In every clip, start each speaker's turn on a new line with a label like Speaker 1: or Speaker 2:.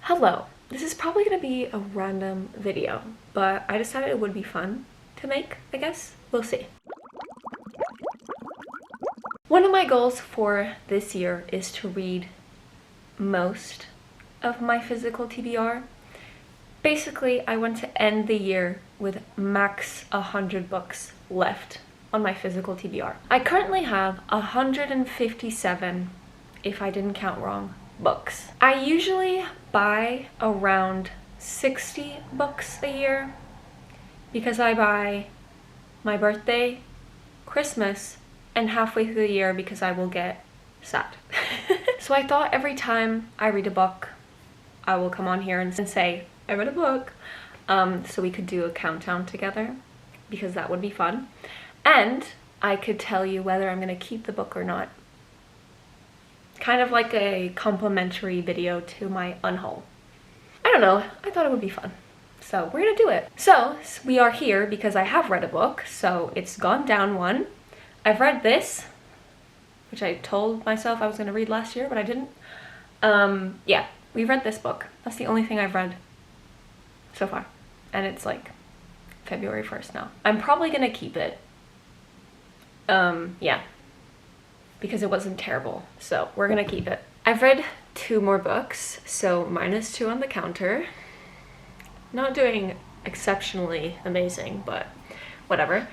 Speaker 1: Hello, this is probably going to be a random video, but I decided it would be fun to make, I guess. We'll see. One of my goals for this year is to read most of my physical TBR. Basically, I want to end the year with max 100 books left on my physical TBR. I currently have 157, if I didn't count wrong, books. I usually buy around 60 books a year because I buy my birthday, Christmas, and halfway through the year because I will get sad. So I thought every time I read a book, I will come on here and say, I read a book, so we could do a countdown together because that would be fun. And I could tell you whether I'm gonna keep the book or not. Kind of like a complimentary video to my unhaul. I don't know, I thought it would be fun. So we're gonna do it. So we are here because I have read a book, so it's gone down one. I've read this, which I told myself I was gonna read last year, but I didn't. Yeah, we've read this book. That's the only thing I've read so far. And it's like February 1st now. I'm probably gonna keep it. Yeah. Because it wasn't terrible, so we're gonna keep it. I've read 2 more books, so -2 on the counter. Not doing exceptionally amazing, but whatever.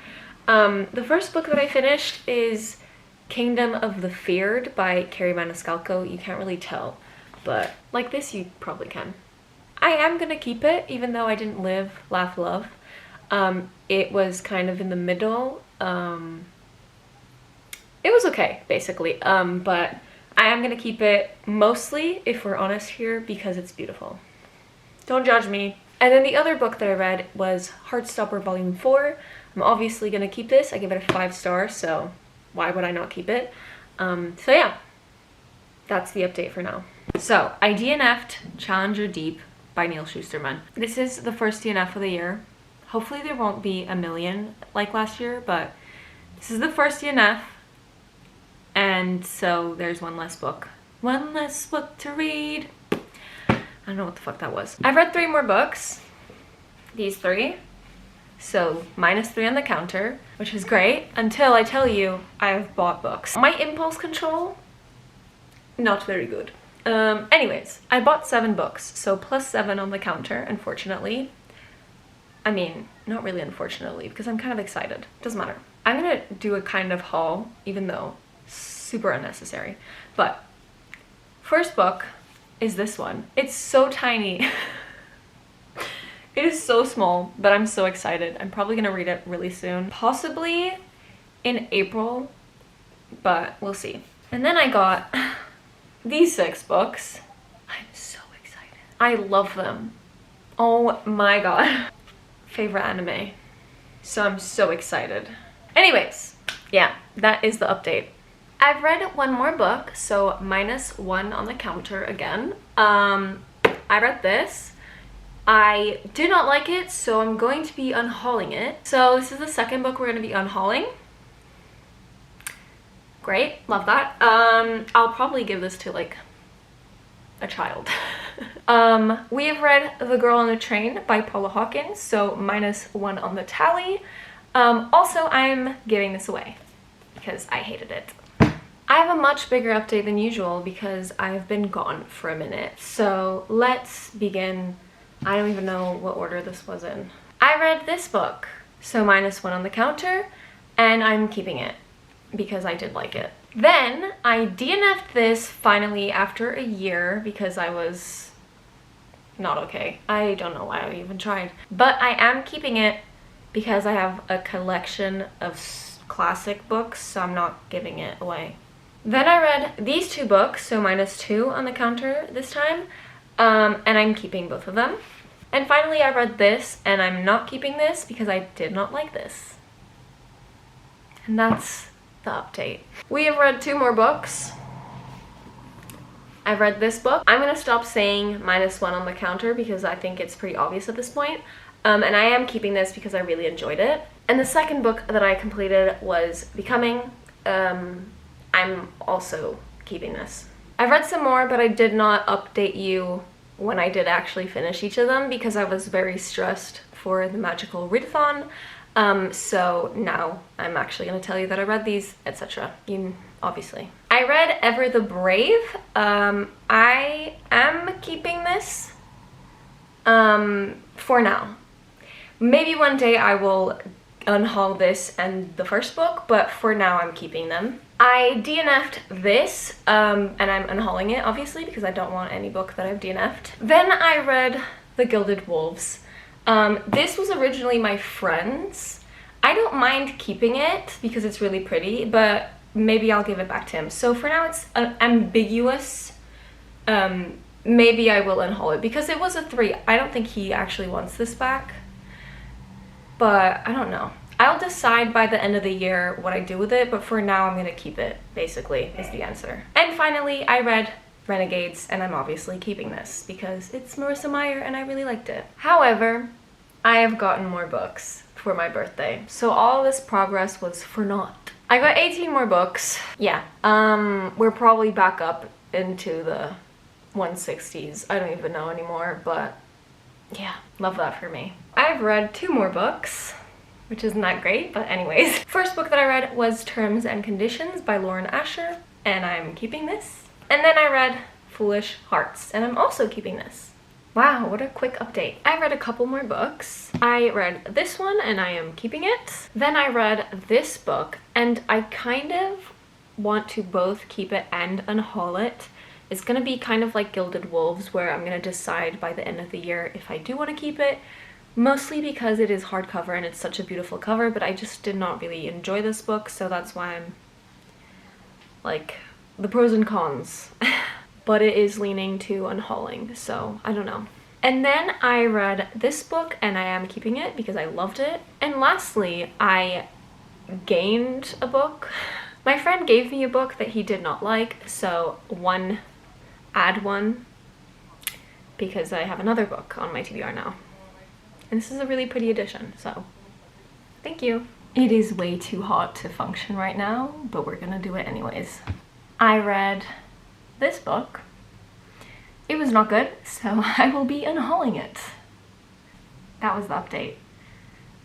Speaker 1: The first book that I finished is Kingdom of the Feared by Kerri Maniscalco. You can't really tell, but like this you probably can. I am gonna keep it, even though I didn't live, laugh, love. It was kind of in the middle. It was okay, basically, but I am gonna keep it mostly, if we're honest here, because it's beautiful. Don't judge me. And then the other book that I read was Heartstopper Volume 4. I'm obviously gonna keep this. I give it a 5 star, so why would I not keep it? So yeah, that's the update for now. So, I DNF'd Challenger Deep by Neal Shusterman. This is the first DNF of the year. Hopefully there won't be a million like last year, but this is the first DNF. And so there's one less book. One less book to read. I don't know what the fuck that was. I've read 3 more books. These 3. So -3 on the counter, which is great, until I tell you I've bought books. My impulse control, not very good. Anyways, I bought 7 books, so +7 on the counter, unfortunately. I mean, not really unfortunately, because I'm kind of excited. Doesn't matter. I'm gonna do a kind of haul, even though super unnecessary. But first book is this one. It's so tiny. It is so small, but I'm so excited. I'm probably gonna read it really soon. Possibly in April, but we'll see. And then I got these 6 books. I'm so excited. I love them. Oh my god. Favorite anime. So I'm so excited. Anyways, yeah, that is the update. I've read 1 more book, so -1 on the counter again. I read this. I did not like it, so I'm going to be unhauling it. So this is the second book we're going to be unhauling. Great, love that. I'll probably give this to like a child. We have read The Girl on the Train by Paula Hawkins, so -1 on the tally. Also, I'm giving this away because I hated it. I have a much bigger update than usual because I've been gone for a minute. So let's begin. I don't even know what order this was in. I read this book, so -1 on the counter, and I'm keeping it because I did like it. Then I DNF'd this finally after a year because I was not okay. I don't know why I even tried. But I am keeping it because I have a collection of classic books, so I'm not giving it away. Then I read these 2 books, so -2 on the counter this time, and I'm keeping both of them. And finally I read this, and I'm not keeping this because I did not like this. And that's the update. We have read 2 more books. I've read this book. I'm gonna stop saying -1 on the counter because I think it's pretty obvious at this point. And I am keeping this because I really enjoyed it. And the second book that I completed was Becoming. I'm also keeping this. I've read some more, but I did not update you when I did actually finish each of them because I was very stressed for the magical readathon. So now I'm actually going to tell you that I read these, etc. Obviously. I read Ever the Brave. I am keeping this for now. Maybe one day I will unhaul this and the first book, but for now I'm keeping them. I DNF'd this, and I'm unhauling it obviously because I don't want any book that I've DNF'd. Then I read The Gilded Wolves. This was originally my friend's. I don't mind keeping it because it's really pretty, but maybe I'll give it back to him. So for now it's ambiguous. Maybe I will unhaul it because it was a 3. I don't think he actually wants this back, but I don't know. I'll decide by the end of the year what I do with it, but for now I'm gonna keep it, basically, is the answer. And finally, I read Renegades, and I'm obviously keeping this because it's Marissa Meyer and I really liked it. However, I have gotten more books for my birthday, so all this progress was for naught. I got 18 more books. Yeah, we're probably back up into the 160s. I don't even know anymore, but yeah, love that for me. I've read 2 more books, which isn't that great, but anyways. First book that I read was Terms and Conditions by Lauren Asher, and I'm keeping this. And then I read Foolish Hearts, and I'm also keeping this. Wow, what a quick update. I read a couple more books. I read this one, and I am keeping it. Then I read this book, and I kind of want to both keep it and unhaul it. It's gonna be kind of like Gilded Wolves, where I'm gonna decide by the end of the year if I do want to keep it, mostly because it is hardcover and it's such a beautiful cover, but I just did not really enjoy this book, so that's why I'm like the pros and cons. But it is leaning to unhauling, so I don't know. And then I read this book and I am keeping it because I loved it. And lastly, I gained a book. My friend gave me a book that he did not like, so add one, because I have another book on my TBR now. And this is a really pretty edition, so thank you. It is way too hot to function right now, but we're gonna do it anyways. I read this book. It was not good, so I will be unhauling it. That was the update.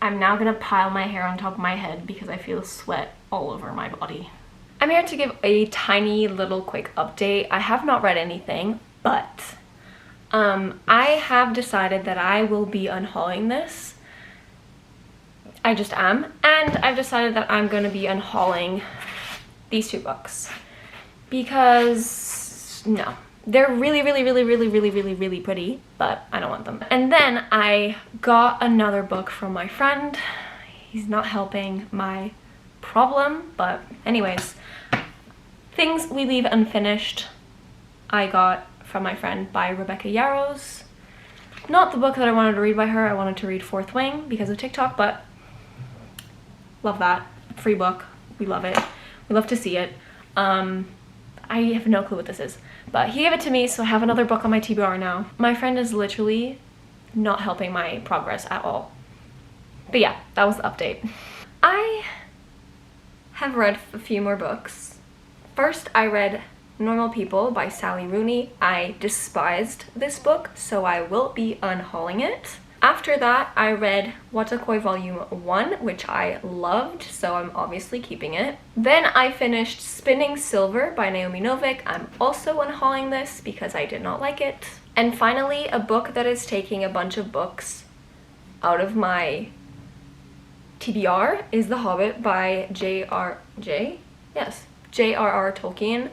Speaker 1: I'm now gonna pile my hair on top of my head because I feel sweat all over my body. I'm here to give a tiny little quick update. I have not read anything, but I have decided that I will be unhauling this. I just am. And I've decided that I'm going to be unhauling these 2 books. Because, no. They're really, really, really, really, really, really, really pretty, but I don't want them. And then I got another book from my friend. He's not helping my problem, but anyways. Things We Leave Unfinished I got from my friend by Rebecca Yarros. Not the book that I wanted to read by her. I wanted to read Fourth Wing because of TikTok, but love that. Free book. We love it. We love to see it. I have no clue what this is, but he gave it to me, so I have another book on my TBR now. My friend is literally not helping my progress at all. But yeah, that was the update. I have read a few more books. First, I read Normal People by Sally Rooney. I despised this book, so I will be unhauling it. After that, I read Watakoi Volume 1, which I loved, so I'm obviously keeping it. Then I finished Spinning Silver by Naomi Novik. I'm also unhauling this because I did not like it. And finally, a book that is taking a bunch of books out of my TBR is The Hobbit by J.R.R. Tolkien,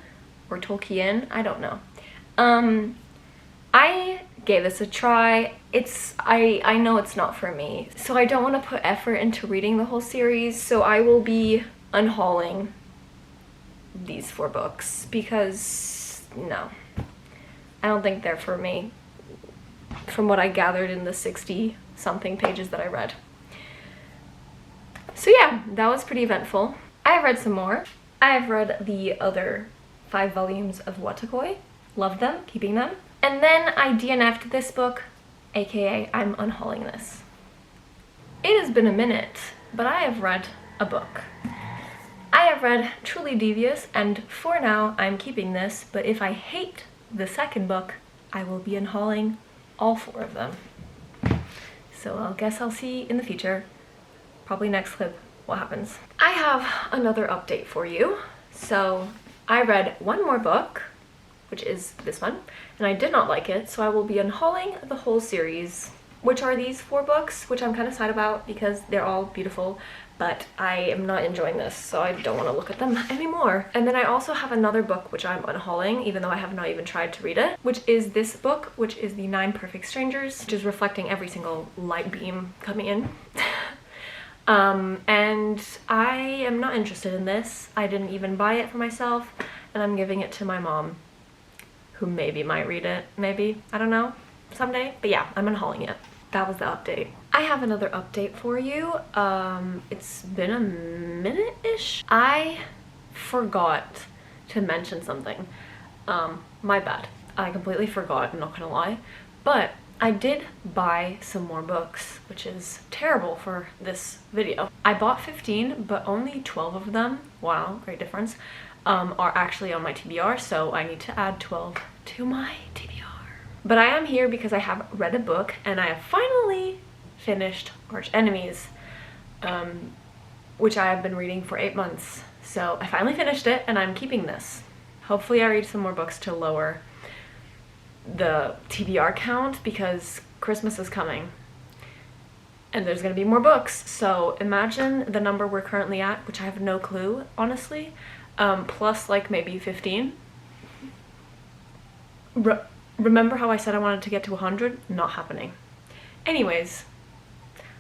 Speaker 1: or Tolkien, I don't know. I gave this a try. I know it's not for me, so I don't want to put effort into reading the whole series, so I will be unhauling these 4 books because no, I don't think they're for me from what I gathered in the 60 something pages that I read. So yeah, that was pretty eventful. I've read some more. I've read the other 5 volumes of Watakoi. Loved them, keeping them. And then I DNF'd this book, aka I'm unhauling this. It has been a minute, but I have read a book. I have read Truly Devious, and for now I'm keeping this, but if I hate the second book, I will be unhauling all 4 of them. So I guess I'll see in the future, probably next clip, what happens. I have another update for you. So I read one more book, which is this one, and I did not like it, so I will be unhauling the whole series, which are these 4 books, which I'm kind of sad about because they're all beautiful, but I am not enjoying this, so I don't want to look at them anymore. And then I also have another book which I'm unhauling, even though I have not even tried to read it, which is this book, which is The 9 Perfect Strangers, which is reflecting every single light beam coming in. And I am not interested in this. I didn't even buy it for myself, and I'm giving it to my mom, who maybe might read it, maybe, I don't know, someday. But yeah, I'm unhauling it. That was the update. I have another update for you. It's been a minute-ish. I forgot to mention something. My bad. I completely forgot, I'm not gonna lie. But I did buy some more books, which is terrible for this video. I bought 15, but only 12 of them, wow, great difference, are actually on my TBR, so I need to add 12 to my TBR. But I am here because I have read a book, and I have finally finished Arch Enemies, which I have been reading for 8 months. So I finally finished it, and I'm keeping this. Hopefully I read some more books to lower the TBR count, because Christmas is coming and there's gonna be more books. So imagine the number we're currently at, which I have no clue, honestly, plus like maybe 15. Remember how I said I wanted to get to 100? Not happening. Anyways,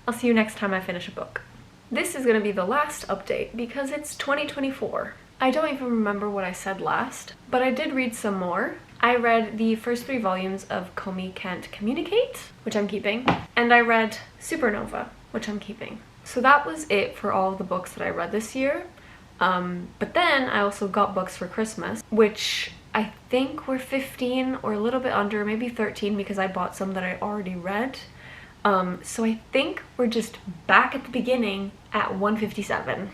Speaker 1: I'll see you next time I finish a book. This is gonna be the last update because it's 2024. I don't even remember what I said last, but I did read some more. I read the first 3 volumes of Komi Can't Communicate, which I'm keeping, and I read Supernova, which I'm keeping. So that was it for all of the books that I read this year. But then I also got books for Christmas, which I think were 15 or a little bit under, maybe 13, because I bought some that I already read. So I think we're just back at the beginning at 157.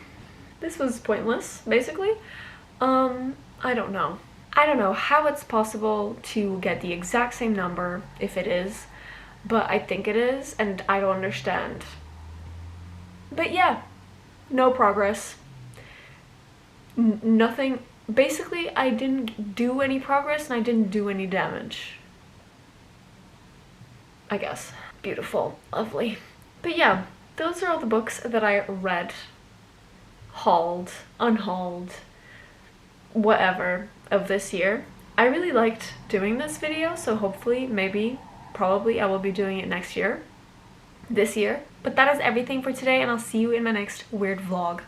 Speaker 1: This was pointless, basically. I don't know. I don't know how it's possible to get the exact same number, if it is, but I think it is, and I don't understand. But yeah, no progress. Nothing. Basically, I didn't do any progress and I didn't do any damage, I guess. Beautiful. Lovely. But yeah, those are all the books that I read, hauled, unhauled, whatever, of this year. I really liked doing this video, so hopefully, maybe, probably I will be doing it next year, this year. But that is everything for today, and I'll see you in my next weird vlog.